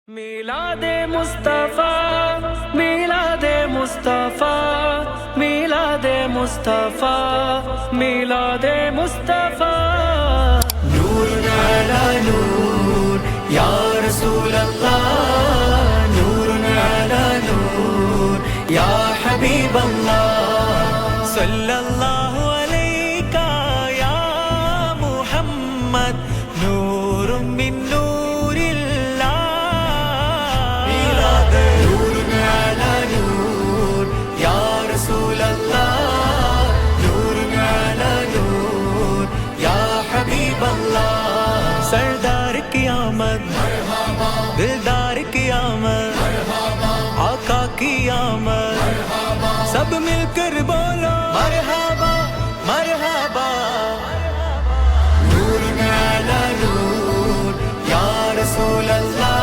मिलादे मुस्तफा मिलादे मुस्तफा मिलादे मुस्तफा मिलादे मुस्तफा नूर अला नूर या रसूल अल्लाह नूर अला नूर या हबीब अल्लाह सल्लल्लाहु अलैका या मुहम्मद नूर मिन सरदार की आमद दिलदार की आमद आका की आमद सब मिलकर बोलो मरहबा मरहबा नूर अला नूर या रसूल अल्लाह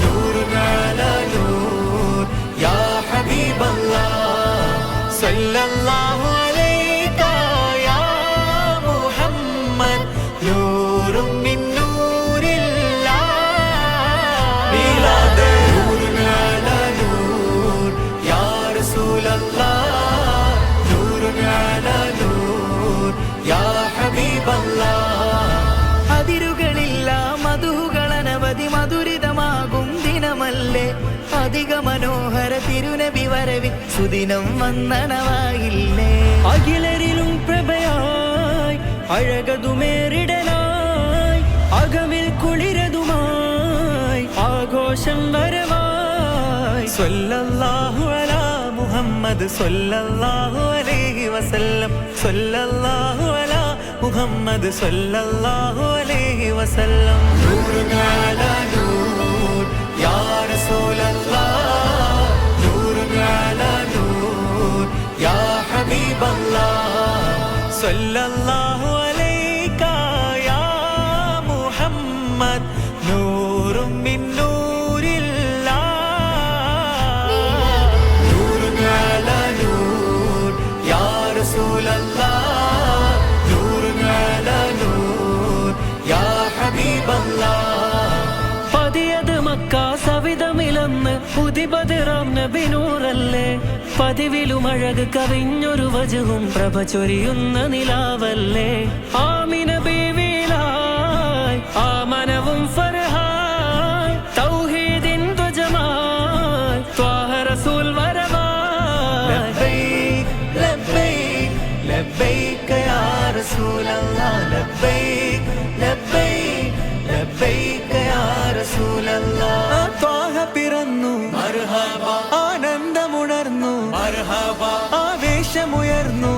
नूर अला नूर या हबीब अल्लाह सल्लल्लाहु अलैका या मुहम्मद नूर मिन नूरिल्लाह मिलाद नूर अला नूर या रसूल अल्लाह नूर अला नूर या हबीब अल्लाह അതിരുകളില്ല മധുകളനവധി മധുരിതമാകും ദിനമല്ലേ അധിക മനോഹര തിരുനബി വരവിൻ സുദിനം വന്ദനമായില്ലേ അഖിലരിലും പ്രഭയായി അഴകതുമേറിടനായി അകമിൽ കുളിരതുമായി ആഘോഷം വരവായി സ്വല്ലല്ലാഹു അലാ മുഹമ്മദ് സ്വല്ലല്ലാഹു അലൈഹി വസല്ലം സ്വല്ലല്ലാഹു അലാ മുഹമ്മദ് സ്വല്ലല്ലാഹു അലൈഹി വസല്ലം നൂർ അലാ നൂർ യാ റസൂലല്ലാഹ് നൂർ അലാ നൂർ യാ ഹബീബല്ലാഹ് സ്വല്ലല്ലാഹു नूर मिन नूरिल्लाह नूर अला नूर या रसूल अल्लाह नूर अला नूर या हबीब अल्लाह പതിയത് മക്ക സവിധമിലന്ന് പുതിബദറാം നബി നൂറല്ലേ പതിവിലും അഴക് കവിഞ്ഞൊരു വജുവും പ്രഭ ചൊരിയുന്ന നിലാവല്ലേ ആമിന ബീവിലായി ആ മനവും ഫർഹായ് തൗഹീദിൻ ധ്വജമായി ത്വാഹ റസൂൽ വരവായ് ലബ്ബൈക് ലബ്ബൈക് ലബ്ബൈക യാ റസൂലല്ലാഹ് ലബ്ബൈക് ലബ്ബൈക് ലബ്ബൈക യാ റസൂലല്ലാഹ് ത്വാഹ പിറന്നു മർഹബ ആനന്ദമുണർന്നു മർഹബ ആവേശമുയർന്നു